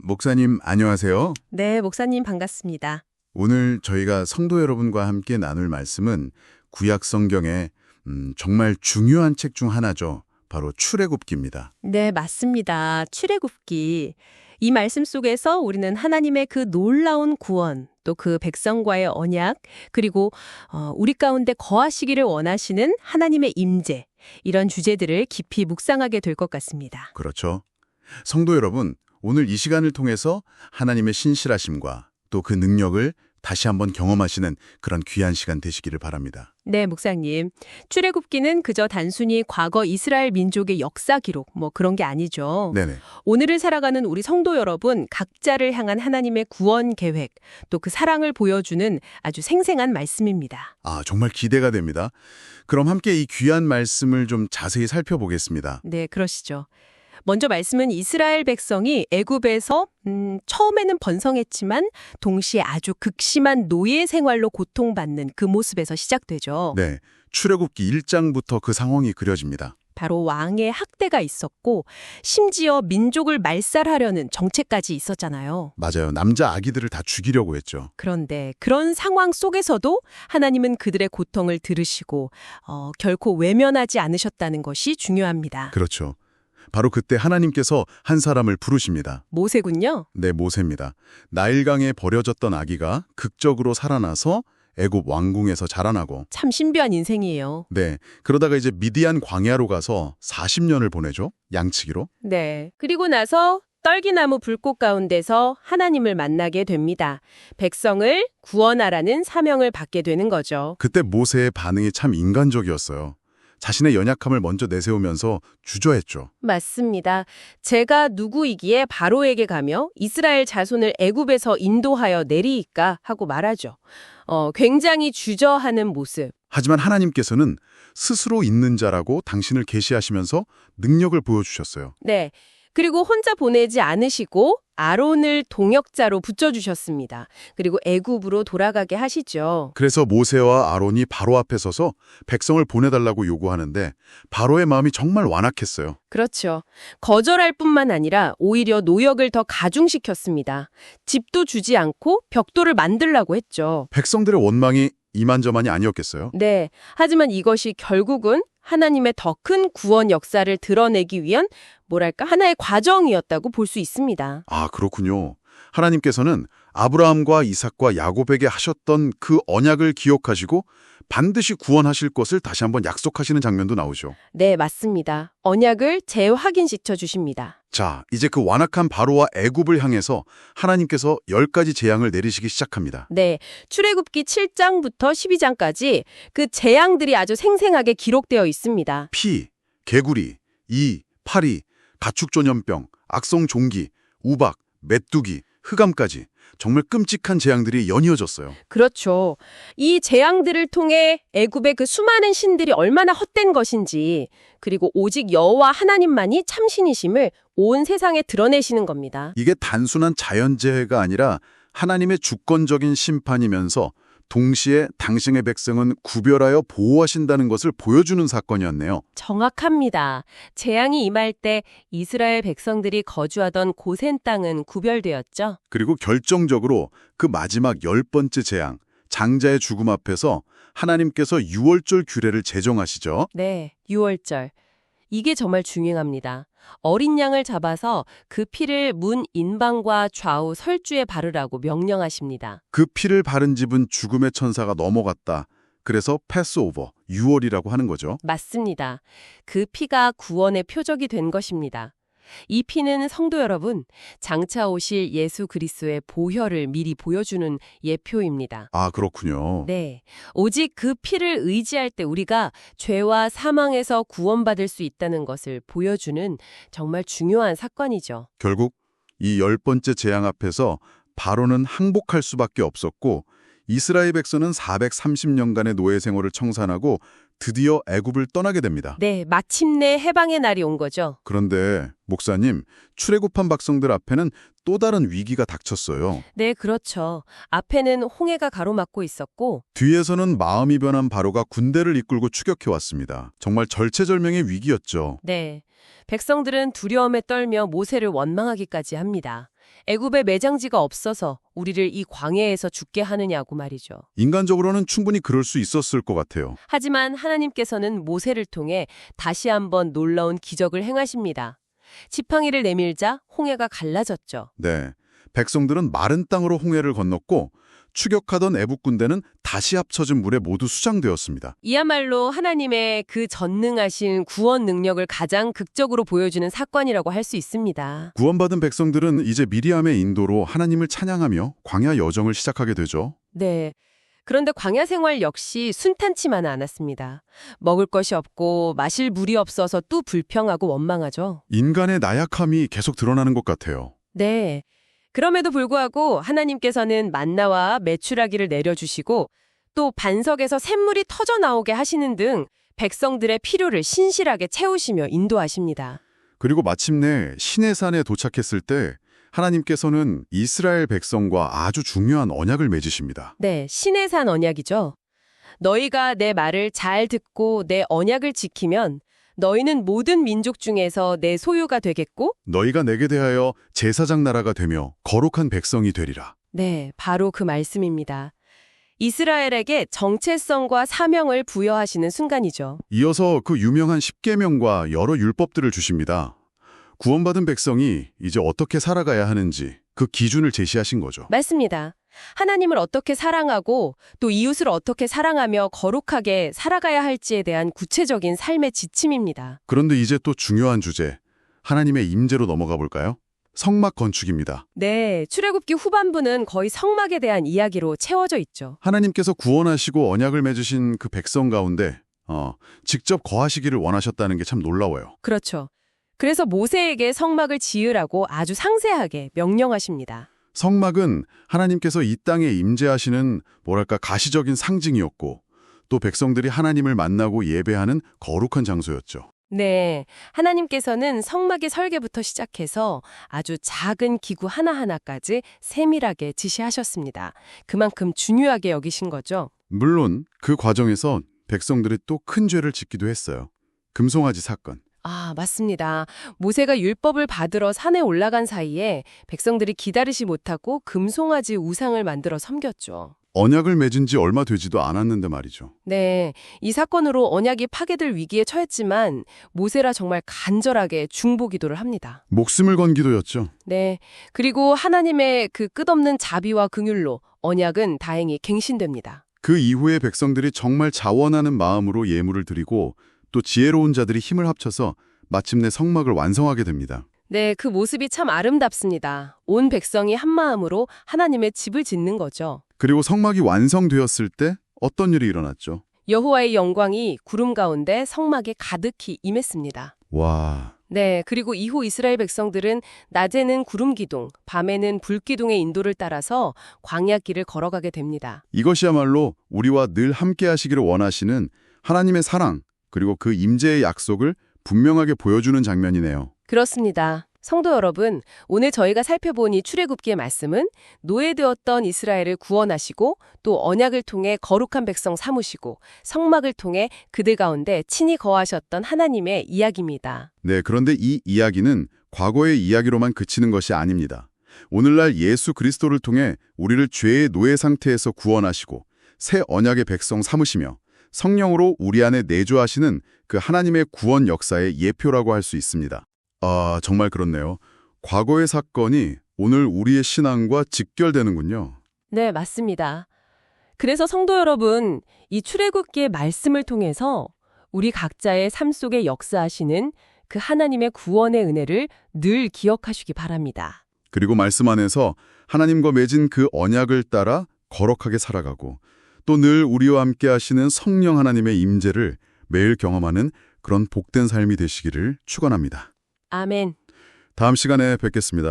목사님 안녕하세요. 네, 목사님 반갑습니다. 오늘 저희가 성도 여러분과 함께 나눌 말씀은 구약 성경의 정말 중요한 책 중 하나죠. 바로 출애굽기입니다. 네, 맞습니다. 출애굽기. 이 말씀 속에서 우리는 하나님의 그 놀라운 구원, 또 그 백성과의 언약, 그리고 우리 가운데 거하시기를 원하시는 하나님의 임재, 이런 주제들을 깊이 묵상하게 될 것 같습니다. 그렇죠. 성도 여러분, 오늘 이 시간을 통해서 하나님의 신실하심과 또 그 능력을 다시 한번 경험하시는 그런 귀한 시간 되시기를 바랍니다. 네, 목사님. 출애굽기는 그저 단순히 과거 이스라엘 민족의 역사 기록, 그런 게 아니죠. 네네. 오늘을 살아가는 우리 성도 여러분 각자를 향한 하나님의 구원 계획, 또 그 사랑을 보여주는 아주 생생한 말씀입니다. 정말 기대가 됩니다. 그럼 함께 이 귀한 말씀을 좀 자세히 살펴보겠습니다. 네, 그러시죠. 먼저 말씀은 이스라엘 백성이 애굽에서 처음에는 번성했지만 동시에 아주 극심한 노예 생활로 고통받는 그 모습에서 시작되죠. 네, 출애굽기 1장부터 그 상황이 그려집니다. 바로 왕의 학대가 있었고 심지어 민족을 말살하려는 정책까지 있었잖아요. 맞아요. 남자 아기들을 다 죽이려고 했죠. 그런데 그런 상황 속에서도 하나님은 그들의 고통을 들으시고 결코 외면하지 않으셨다는 것이 중요합니다. 그렇죠. 바로 그때 하나님께서 한 사람을 부르십니다. 모세군요. 네, 모세입니다. 나일강에 버려졌던 아기가 극적으로 살아나서 애굽 왕궁에서 자라나고 참 신비한 인생이에요. 네, 그러다가 이제 미디안 광야로 가서 40년을 보내죠. 양치기로. 네. 그리고 나서 떨기나무 불꽃 가운데서 하나님을 만나게 됩니다. 백성을 구원하라는 사명을 받게 되는 거죠. 그때 모세의 반응이 참 인간적이었어요. 자신의 연약함을 먼저 내세우면서 주저했죠. 맞습니다. 제가 누구이기에 바로에게 가며 이스라엘 자손을 애굽에서 인도하여 내리이까 하고 말하죠. 굉장히 주저하는 모습. 하지만 하나님께서는 스스로 있는 자라고 당신을 계시하시면서 능력을 보여주셨어요. 네. 그리고 혼자 보내지 않으시고 아론을 동역자로 붙여주셨습니다. 그리고 애굽으로 돌아가게 하시죠. 그래서 모세와 아론이 바로 앞에 서서 백성을 보내달라고 요구하는데 바로의 마음이 정말 완악했어요. 그렇죠. 거절할 뿐만 아니라 오히려 노역을 더 가중시켰습니다. 집도 주지 않고 벽돌을 만들라고 했죠. 백성들의 원망이 이만저만이 아니었겠어요? 네. 하지만 이것이 결국은 하나님의 더 큰 구원 역사를 드러내기 위한 하나의 과정이었다고 볼 수 있습니다. 그렇군요. 하나님께서는 아브라함과 이삭과 야곱에게 하셨던 그 언약을 기억하시고 반드시 구원하실 것을 다시 한번 약속하시는 장면도 나오죠. 네, 맞습니다. 언약을 재확인시켜 주십니다. 자, 이제 그 완악한 바로와 애굽을 향해서 하나님께서 10가지 재앙을 내리시기 시작합니다. 네, 출애굽기 7장부터 12장까지 그 재앙들이 아주 생생하게 기록되어 있습니다. 피, 개구리, 파리, 가축전염병, 악성 종기, 우박, 메뚜기, 흑암까지 정말 끔찍한 재앙들이 연이어졌어요. 그렇죠. 이 재앙들을 통해 애굽의 그 수많은 신들이 얼마나 헛된 것인지, 그리고 오직 여호와 하나님만이 참신이심을 온 세상에 드러내시는 겁니다. 이게 단순한 자연재해가 아니라 하나님의 주권적인 심판이면서 동시에 당신의 백성은 구별하여 보호하신다는 것을 보여주는 사건이었네요. 정확합니다. 재앙이 임할 때 이스라엘 백성들이 거주하던 고센 땅은 구별되었죠. 그리고 결정적으로 그 마지막 10번째 재앙, 장자의 죽음 앞에서 하나님께서 유월절 규례를 제정하시죠. 네, 유월절. 이게 정말 중요합니다. 어린 양을 잡아서 그 피를 문 인방과 좌우 설주에 바르라고 명령하십니다. 그 피를 바른 집은 죽음의 천사가 넘어갔다. 그래서 패스오버, 유월이라고 하는 거죠. 맞습니다. 그 피가 구원의 표적이 된 것입니다. 이 피는 성도 여러분, 장차 오실 예수 그리스도의 보혈을 미리 보여주는 예표입니다. 그렇군요. 네, 오직 그 피를 의지할 때 우리가 죄와 사망에서 구원받을 수 있다는 것을 보여주는 정말 중요한 사건이죠. 결국 이 10번째 재앙 앞에서 바로는 항복할 수밖에 없었고 이스라엘 백성은 430년간의 노예 생활을 청산하고 드디어 애굽을 떠나게 됩니다. 네, 마침내 해방의 날이 온 거죠. 그런데 목사님, 출애굽한 백성들 앞에는 또 다른 위기가 닥쳤어요. 네, 그렇죠. 앞에는 홍해가 가로막고 있었고 뒤에서는 마음이 변한 바로가 군대를 이끌고 추격해왔습니다. 정말 절체절명의 위기였죠. 네, 백성들은 두려움에 떨며 모세를 원망하기까지 합니다. 애굽에 매장지가 없어서 우리를 이 광야에서 죽게 하느냐고 말이죠. 인간적으로는 충분히 그럴 수 있었을 것 같아요. 하지만 하나님께서는 모세를 통해 다시 한번 놀라운 기적을 행하십니다. 지팡이를 내밀자 홍해가 갈라졌죠. 네, 백성들은 마른 땅으로 홍해를 건넜고 추격하던 애국 군대는 다시 합쳐진 물에 모두 수장되었습니다. 이야말로 하나님의 그 전능하신 구원 능력을 가장 극적으로 보여주는 사건이라고 할 수 있습니다. 구원받은 백성들은 이제 미리암의 인도로 하나님을 찬양하며 광야 여정을 시작하게 되죠. 네. 그런데 광야 생활 역시 순탄치만은 않았습니다. 먹을 것이 없고 마실 물이 없어서 또 불평하고 원망하죠. 인간의 나약함이 계속 드러나는 것 같아요. 네. 그럼에도 불구하고 하나님께서는 만나와 메추라기를 내려주시고 또 반석에서 샘물이 터져 나오게 하시는 등 백성들의 필요를 신실하게 채우시며 인도하십니다. 그리고 마침내 시내산에 도착했을 때 하나님께서는 이스라엘 백성과 아주 중요한 언약을 맺으십니다. 네, 시내산 언약이죠. 너희가 내 말을 잘 듣고 내 언약을 지키면 너희는 모든 민족 중에서 내 소유가 되겠고 너희가 내게 대하여 제사장 나라가 되며 거룩한 백성이 되리라. 네, 바로 그 말씀입니다. 이스라엘에게 정체성과 사명을 부여하시는 순간이죠. 이어서 그 유명한 십계명과 여러 율법들을 주십니다. 구원받은 백성이 이제 어떻게 살아가야 하는지 그 기준을 제시하신 거죠. 맞습니다. 하나님을 어떻게 사랑하고 또 이웃을 어떻게 사랑하며 거룩하게 살아가야 할지에 대한 구체적인 삶의 지침입니다. 그런데 이제 또 중요한 주제, 하나님의 임재로 넘어가 볼까요? 성막 건축입니다. 네, 출애굽기 후반부는 거의 성막에 대한 이야기로 채워져 있죠. 하나님께서 구원하시고 언약을 맺으신 그 백성 가운데 직접 거하시기를 원하셨다는 게 참 놀라워요. 그렇죠. 그래서 모세에게 성막을 지으라고 아주 상세하게 명령하십니다. 성막은 하나님께서 이 땅에 임재하시는 뭐랄까 가시적인 상징이었고 또 백성들이 하나님을 만나고 예배하는 거룩한 장소였죠. 네, 하나님께서는 성막의 설계부터 시작해서 아주 작은 기구 하나하나까지 세밀하게 지시하셨습니다. 그만큼 중요하게 여기신 거죠. 물론 그 과정에서 백성들이 또 큰 죄를 짓기도 했어요. 금송아지 사건. 아, 맞습니다. 모세가 율법을 받으러 산에 올라간 사이에 백성들이 기다리지 못하고 금송아지 우상을 만들어 섬겼죠. 언약을 맺은 지 얼마 되지도 않았는데 말이죠. 네, 이 사건으로 언약이 파괴될 위기에 처했지만 모세라 정말 간절하게 중보기도를 합니다. 목숨을 건 기도였죠. 네, 그리고 하나님의 그 끝없는 자비와 긍휼로 언약은 다행히 갱신됩니다. 그 이후에 백성들이 정말 자원하는 마음으로 예물을 드리고 또 지혜로운 자들이 힘을 합쳐서 마침내 성막을 완성하게 됩니다. 네, 그 모습이 참 아름답습니다. 온 백성이 한 마음으로 하나님의 집을 짓는 거죠. 그리고 성막이 완성되었을 때 어떤 일이 일어났죠? 여호와의 영광이 구름 가운데 성막에 가득히 임했습니다. 와, 네, 그리고 이후 이스라엘 백성들은 낮에는 구름 기둥, 밤에는 불 기둥의 인도를 따라서 광야 길을 걸어가게 됩니다. 이것이야말로 우리와 늘 함께 하시기를 원하시는 하나님의 사랑 그리고 그 임재의 약속을 분명하게 보여주는 장면이네요. 그렇습니다. 성도 여러분, 오늘 저희가 살펴본 이 출애굽기의 말씀은 노예되었던 이스라엘을 구원하시고 또 언약을 통해 거룩한 백성 삼으시고 성막을 통해 그들 가운데 친히 거하셨던 하나님의 이야기입니다. 네, 그런데 이 이야기는 과거의 이야기로만 그치는 것이 아닙니다. 오늘날 예수 그리스도를 통해 우리를 죄의 노예 상태에서 구원하시고 새 언약의 백성 삼으시며 성령으로 우리 안에 내주하시는 그 하나님의 구원 역사의 예표라고 할 수 있습니다. 아, 정말 그렇네요. 과거의 사건이 오늘 우리의 신앙과 직결되는군요. 네, 맞습니다. 그래서 성도 여러분, 이 출애굽기의 말씀을 통해서 우리 각자의 삶 속에 역사하시는 그 하나님의 구원의 은혜를 늘 기억하시기 바랍니다. 그리고 말씀 안에서 하나님과 맺은 그 언약을 따라 거룩하게 살아가고 또 늘 우리와 함께 하시는 성령 하나님의 임재를 매일 경험하는 그런 복된 삶이 되시기를 축원합니다. 아멘. 다음 시간에 뵙겠습니다.